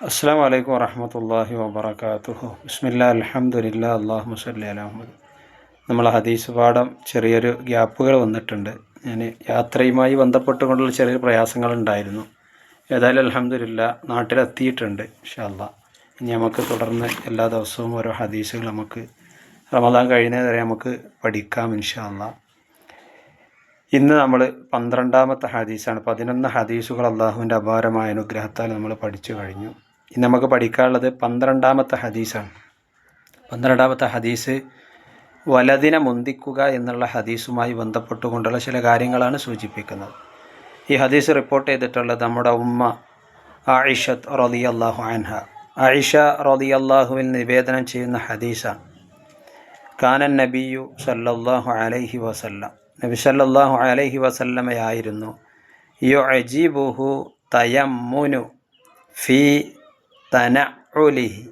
അസ്സലാമു അലൈക്കും വറഹ്മത്തുള്ളാഹി വബറകാതുഹു. ബിസ്മില്ലാ അൽഹംദുലില്ലാ അല്ലാഹുമ്മ സ്വല്ലി അലാ മുഹമ്മദ്. നമ്മൾ ഹദീസ് പാഠം ചെറിയൊരു ഗ്യാപ്പുകൾ വന്നിട്ടുണ്ട്. ഞാൻ യാത്രയുമായി ബന്ധപ്പെട്ടുകൊണ്ടുള്ള ചെറിയ പ്രയാസങ്ങളുണ്ടായിരുന്നു. ഏതായാലും അൽഹംദുലില്ലാ നാട്ടിലെത്തിയിട്ടുണ്ട് ഇൻഷാ അല്ലാഹ്. ഇനി നമുക്ക് തുടർന്ന് എല്ലാ ദിവസവും ഓരോ ഹദീസുകൾ നമുക്ക് റമദാൻ കഴിയുന്നത് വരെ നമുക്ക് പഠിക്കാം ഇൻഷാ അല്ലാഹ്. ഇന്ന് നമ്മൾ 12ാമത്തെ ഹദീസാണ്. 11 ഹദീസുകൾ അള്ളാഹുവിൻ്റെ അപാരമായ അനുഗ്രഹത്താൽ നമ്മൾ പഠിച്ചു കഴിഞ്ഞു. ഇന്ന് നമുക്ക് പഠിക്കാനുള്ളത് 12ാമത്തെ ഹദീസാണ്. 12ാമത്തെ ഹദീസ് വലതിനെ മുന്തിക്കുക എന്നുള്ള ഹദീസുമായി ബന്ധപ്പെട്ടുകൊണ്ടുള്ള ചില കാര്യങ്ങളാണ് സൂചിപ്പിക്കുന്നത്. ഈ ഹദീസ് റിപ്പോർട്ട് ചെയ്തിട്ടുള്ളത് നമ്മുടെ ഉമ്മ ആയിഷത്ത് റളിയല്ലാഹു അൻഹ. ആയിഷ റളിയല്ലാഹുവിൽ നിവേദനം ചെയ്യുന്ന ഹദീസാണ്. കാനൻ നബിയു സല്ലല്ലാഹു അലൈഹി വസല്ലം, നബി സല്ലല്ലാഹു അലൈഹി വസല്ലമയായിരുന്നു യുഅജിബുഹു തയമ്മുനു ഫീ തനഉലിഹി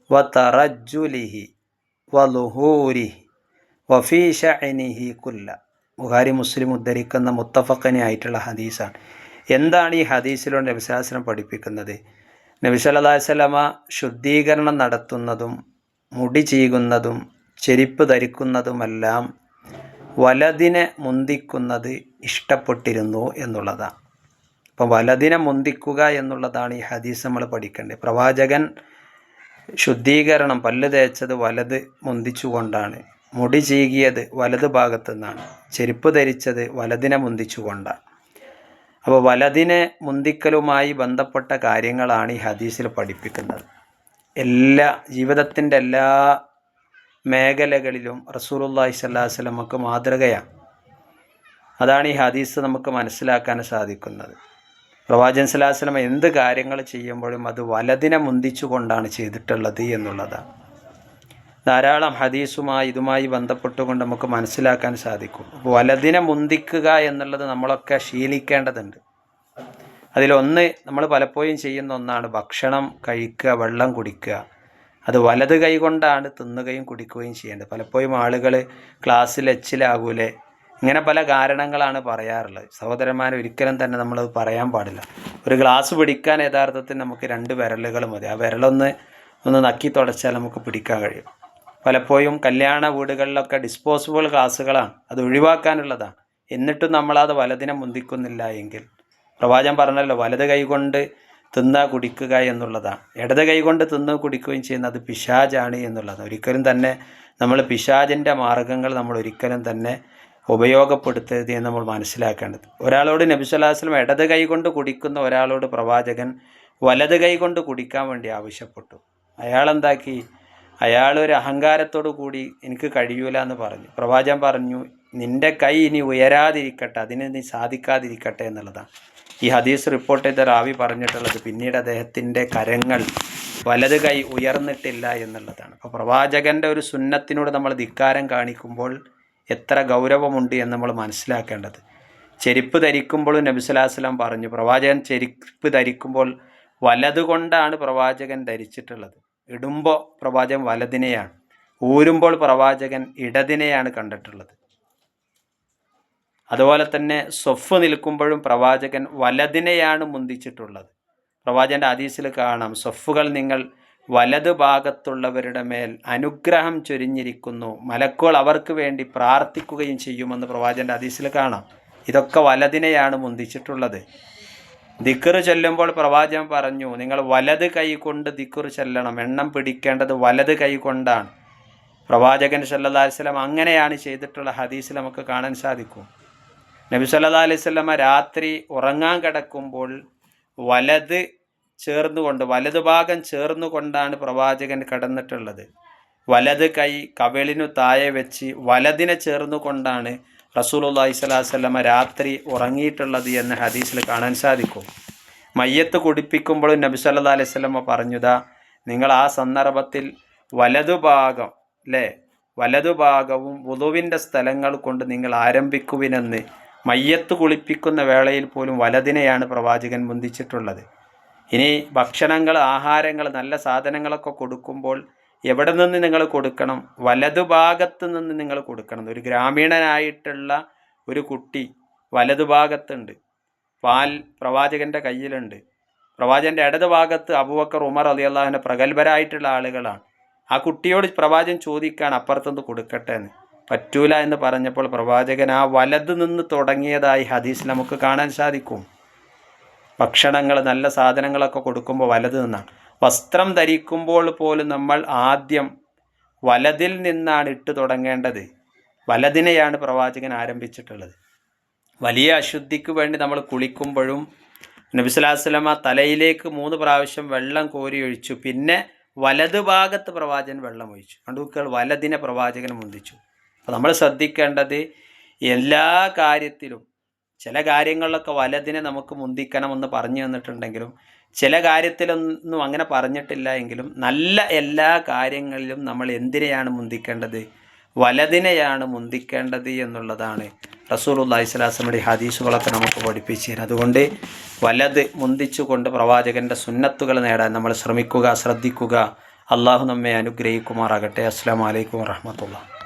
വതറജ്ജുലിഹി വളുഹൂരിഹി വഫീ ശഅനിഹി കുല്ല. ബുഖാരി മുസ്ലിം ഉദ്ധരിക്കുന്ന മുത്തഫഖനി ആയിട്ടുള്ള ഹദീസാണ്. എന്താണ് ഈ ഹദീസിലൂടെ നബി സല്ലല്ലാഹു അലൈഹി വസല്ലം പഠിപ്പിക്കുന്നത്? നബി സല്ലല്ലാഹു അലൈഹി വസല്ലമ ശുദ്ധീകരണം നടത്തുന്നതും മുടി ചീകുന്നതും ചെരിപ്പ് ധരിക്കുന്നതുമെല്ലാം വലതിനെ മുന്തിക്കുന്നത് ഇഷ്ടപ്പെട്ടിരുന്നു എന്നുള്ളതാണ്. അപ്പം വലതിനെ മുന്തിക്കുക എന്നുള്ളതാണ് ഈ ഹദീസ് നമ്മൾ പഠിക്കേണ്ടത്. പ്രവാചകൻ ശുദ്ധീകരണം പല്ല് തേച്ചത് വലത് മുന്തിച്ചുകൊണ്ടാണ്, മുടി ചീകിയത് വലത് ഭാഗത്തു നിന്നാണ്, ചെരുപ്പ് ധരിച്ചത് വലതിനെ മുന്തിച്ചുകൊണ്ടാണ്. അപ്പോൾ വലതിനെ മുന്തിക്കലുമായി ബന്ധപ്പെട്ട കാര്യങ്ങളാണ് ഈ ഹദീസിൽ പഠിപ്പിക്കുന്നത്. ജീവിതത്തിൻ്റെ എല്ലാ മേഖലകളിലും റസൂലുള്ളാഹി സ്വല്ലല്ലാഹു അലൈഹി വസല്ലം നമുക്ക് മാതൃകയാണ്. അതാണ് ഈ ഹദീസ് നമുക്ക് മനസ്സിലാക്കാൻ സാധിക്കുന്നത്. പ്രവാചകൻ സ്വല്ലല്ലാഹു അലൈഹി വസല്ലം എന്ത് കാര്യങ്ങൾ ചെയ്യുമ്പോഴും അത് വലതിനെ മുന്തിച്ചുകൊണ്ടാണ് ചെയ്തിട്ടുള്ളത് എന്നുള്ളതാണ്. ധാരാളം ഹദീസുമായി ഇതുമായി ബന്ധപ്പെട്ടുകൊണ്ട് നമുക്ക് മനസ്സിലാക്കാൻ സാധിക്കും. അപ്പോൾ വലതിനെ മുന്തിക്കുക എന്നുള്ളത് നമ്മളൊക്കെ ശീലിക്കേണ്ടതുണ്ട്. അതിലൊന്ന് നമ്മൾ പലപ്പോഴും ചെയ്യുന്ന ഒന്നാണ് ഭക്ഷണം കഴിക്കുക, വെള്ളം കുടിക്കുക. അത് വലത് കൈ കൊണ്ടാണ് തിന്നുകയും കുടിക്കുകയും ചെയ്യേണ്ടത്. പലപ്പോഴും ആളുകൾ ക്ലാസ്സിൽ എച്ചിലാകൂലേ, ഇങ്ങനെ പല കാരണങ്ങളാണ് പറയാറുള്ളത്. സഹോദരന്മാർ ഒരിക്കലും തന്നെ നമ്മളത് പറയാൻ പാടില്ല. ഒരു ഗ്ലാസ് പിടിക്കാൻ യഥാർത്ഥത്തിൽ നമുക്ക് 2 വിരലുകൾ മതി. ആ വിരലൊന്ന് നക്കി തുടച്ചാൽ നമുക്ക് പിടിക്കാൻ കഴിയും. പലപ്പോഴും കല്യാണ വീടുകളിലൊക്കെ ഡിസ്പോസിബിൾ ഗ്ലാസ്സുകളാണ്, അത് ഒഴിവാക്കാനുള്ളതാണ്. എന്നിട്ടും നമ്മളത് വലതിനെ മുന്തിക്കുന്നില്ല എങ്കിൽ പ്രവാചകൻ പറഞ്ഞല്ലോ, വലത് കൈ കൊണ്ട് തിന്നുക കുടിക്കുക എന്നുള്ളതാണ്. ഇടത് കൈ കൊണ്ട് തിന്ന് കുടിക്കുകയും ചെയ്യുന്നത് പിശാചാണ് എന്നുള്ളതാണ്. ഒരിക്കലും തന്നെ നമ്മൾ പിശാചിൻ്റെ മാർഗ്ഗങ്ങൾ നമ്മൾ ഒരിക്കലും തന്നെ ഉപയോഗപ്പെടുത്തരുത് എന്ന് നമ്മൾ മനസ്സിലാക്കേണ്ടത്. ഒരാളോട് നബി സല്ലല്ലാഹു അലൈഹി വസല്ലം ഇടത് കൈ കൊണ്ട് കുടിക്കുന്ന ഒരാളോട് പ്രവാചകൻ വലത് കൈ കൊണ്ട് കുടിക്കാൻ വേണ്ടി ആവശ്യപ്പെട്ടു. അയാളെന്താക്കി? അയാളൊരു അഹങ്കാരത്തോടു കൂടി എനിക്ക് കഴിയൂല എന്ന് പറഞ്ഞു. പ്രവാചകൻ പറഞ്ഞു, നിൻ്റെ കൈ ഇനി ഉയരാതിരിക്കട്ടെ, അതിന് നീ സാധിക്കാതിരിക്കട്ടെ എന്നുള്ളതാണ്. ഈ ഹദീസ് റിപ്പോർട്ട് ചെയ്ത റാവി പറഞ്ഞിട്ടുള്ളത് പിന്നീട് അദ്ദേഹത്തിൻ്റെ കരങ്ങൾ വലത് കൈ ഉയർന്നിട്ടില്ല എന്നുള്ളതാണ്. അപ്പോൾ പ്രവാചകൻ്റെ ഒരു സുന്നത്തിനോട് നമ്മൾ ധിക്കാരം കാണിക്കുമ്പോൾ എത്ര ഗൗരവമുണ്ട് എന്ന് നമ്മൾ മനസ്സിലാക്കേണ്ടത്. ചെരുപ്പ് ധരിക്കുമ്പോഴും നബി സല്ലല്ലാഹു അലൈഹി വസല്ലം പറഞ്ഞു, പ്രവാചകൻ ചെരുപ്പ് ധരിക്കുമ്പോൾ വലതുകൊണ്ടാണ് പ്രവാചകൻ ധരിച്ചിട്ടുള്ളത്. ഇടുമ്പോൾ പ്രവാചകൻ വലതിനെയാണ്, ഊരുമ്പോൾ പ്രവാചകൻ ഇടതിനെയാണ് കണ്ടിട്ടുള്ളത്. അതുപോലെ തന്നെ സ്വഫ് നിൽക്കുമ്പോഴും പ്രവാചകൻ വലതിനെയാണ് മുന്തിച്ചിട്ടുള്ളത്. പ്രവാചകൻ്റെ ഹദീസിൽ കാണാം, സ്വഫുകൾ നിങ്ങൾ വലതു ഭാഗത്തുള്ളവരുടെ മേൽ അനുഗ്രഹം ചൊരിഞ്ഞിരിക്കുന്നു, മലക്കുകൾ അവർക്ക് വേണ്ടി പ്രാർത്ഥിക്കുകയും ചെയ്യുമെന്ന് പ്രവാചകൻ്റെ ഹദീസിൽ കാണാം. ഇതൊക്കെ വലതിനെയാണ് മുന്തിച്ചിട്ടുള്ളത്. ദിക്ർ ചൊല്ലുമ്പോൾ പ്രവാചകൻ പറഞ്ഞു, നിങ്ങൾ വലത് കൈ കൊണ്ട് ദിക്ർ ചൊല്ലണം, എണ്ണം പിടിക്കേണ്ടത് വലത് കൈ കൊണ്ടാണ്. പ്രവാചകൻ സല്ലല്ലാഹു അലൈഹി വസല്ലം അങ്ങനെയാണ് ചെയ്തിട്ടുള്ള ഹദീസിൽ നമുക്ക് കാണാൻ സാധിക്കും. നബി സല്ലല്ലാഹു അലൈഹി വസല്ലം രാത്രി ഉറങ്ങാൻ കിടക്കുമ്പോൾ വലത് ചേർന്നുകൊണ്ട്, വലതുഭാഗം ചേർന്നുകൊണ്ടാണ് പ്രവാചകൻ കിടന്നിട്ടുള്ളത്. വലത് കൈ കവിളിനു താഴെ വെച്ച് വലതിനെ ചേർന്നുകൊണ്ടാണ് റസൂലുള്ളാഹി സ്വല്ലല്ലാഹു അലൈഹി വസല്ലം രാത്രി ഉറങ്ങിയിട്ടുള്ളത് എന്ന് ഹദീസിൽ കാണാൻ സാധിക്കും. മയ്യത്ത് കുടിപ്പിക്കുമ്പോഴും നബി സല്ലല്ലാഹു അലൈഹി വസല്ലം പറഞ്ഞുതാ, നിങ്ങൾ ആ സന്ദർഭത്തിൽ വലതുഭാഗം വലതുഭാഗവും വുളുവിൻ്റെ സ്ഥലങ്ങൾ കൊണ്ട് നിങ്ങൾ ആരംഭിക്കുവിനെന്ന്. മയ്യത്ത് കുളിപ്പിക്കുന്ന വേളയിൽ പോലും വലതിനെയാണ് പ്രവാചകൻ മുന്തിച്ചിട്ടുള്ളത്. ഇനി ഭക്ഷണങ്ങൾ, ആഹാരങ്ങൾ, നല്ല സാധനങ്ങളൊക്കെ കൊടുക്കുമ്പോൾ എവിടെ നിന്ന് നിങ്ങൾ കൊടുക്കണം? വലതുഭാഗത്ത് നിന്ന് നിങ്ങൾ കൊടുക്കണം. ഒരു ഗ്രാമീണനായിട്ടുള്ള ഒരു കുട്ടി വലതുഭാഗത്തുണ്ട്, പാൽ പ്രവാചകൻ്റെ കയ്യിലുണ്ട്. പ്രവാചകൻ്റെ ഇടത് ഭാഗത്ത് അബൂബക്കർ, ഉമർ റളിയല്ലാഹുവിൻ്റെ പ്രഗത്ഭരായിട്ടുള്ള ആളുകളാണ്. ആ കുട്ടിയോട് പ്രവാചകൻ ചോദിക്കുകയാണ് അപ്പുറത്തുനിന്ന് കൊടുക്കട്ടെ എന്ന്. പറ്റൂല എന്ന് പറഞ്ഞപ്പോൾ പ്രവാചകൻ ആ വലത് നിന്ന് തുടങ്ങിയതായി ഹദീസിൽ നമുക്ക് കാണാൻ സാധിക്കും. ഭക്ഷണങ്ങൾ, നല്ല സാധനങ്ങളൊക്കെ കൊടുക്കുമ്പോൾ വലത് നിന്നാണ്. വസ്ത്രം ധരിക്കുമ്പോൾ പോലും നമ്മൾ ആദ്യം വലതിൽ നിന്നാണ് ഇട്ട് തുടങ്ങേണ്ടത്. വലതിനെയാണ് പ്രവാചകൻ ആരംഭിച്ചിട്ടുള്ളത്. വലിയ അശുദ്ധിക്ക് വേണ്ടി നമ്മൾ കുളിക്കുമ്പോഴും നബി സല്ലല്ലാഹു അലൈഹി വസല്ലമ തലയിലേക്ക് 3 പ്രാവശ്യം വെള്ളം കോരി ഒഴിച്ചു. പിന്നെ വലത് ഭാഗത്ത് പ്രവാചകൻ വെള്ളം ഒഴിച്ചു. കണ്ടുക്കൾ, വലതിനെ പ്രവാചകൻ മുന്തിച്ചു. അപ്പോൾ നമ്മൾ ശ്രദ്ധിക്കേണ്ടത് എല്ലാ കാര്യത്തിലും, ചില കാര്യങ്ങളിലൊക്കെ വലതിനെ നമുക്ക് മുന്തിക്കണമെന്ന് പറഞ്ഞു തന്നിട്ടുണ്ടെങ്കിലും ചില കാര്യത്തിലൊന്നും അങ്ങനെ പറഞ്ഞിട്ടില്ല എങ്കിലും നല്ല എല്ലാ കാര്യങ്ങളിലും നമ്മൾ എന്തിനെയാണ് മുന്തിക്കേണ്ടത്? വലതിനെയാണ് മുന്തിക്കേണ്ടത് എന്നുള്ളതാണ് റസൂലുള്ളാഹി സ്വല്ലല്ലാഹു അലൈഹി വസല്ലമയുടെ ഹദീസുകളൊക്കെ നമുക്ക് പഠിപ്പിച്ചു തരും. അതുകൊണ്ട് വലത് മുന്തിച്ചുകൊണ്ട് പ്രവാചകൻ്റെ സുന്നത്തുകൾ നേടാൻ നമ്മൾ ശ്രമിക്കുക, ശ്രദ്ധിക്കുക. അള്ളാഹു നമ്മെ അനുഗ്രഹിക്കുമാറാകട്ടെ. അസ്സലാമു അലൈക്കും വറഹ്മത്തുള്ളാഹി.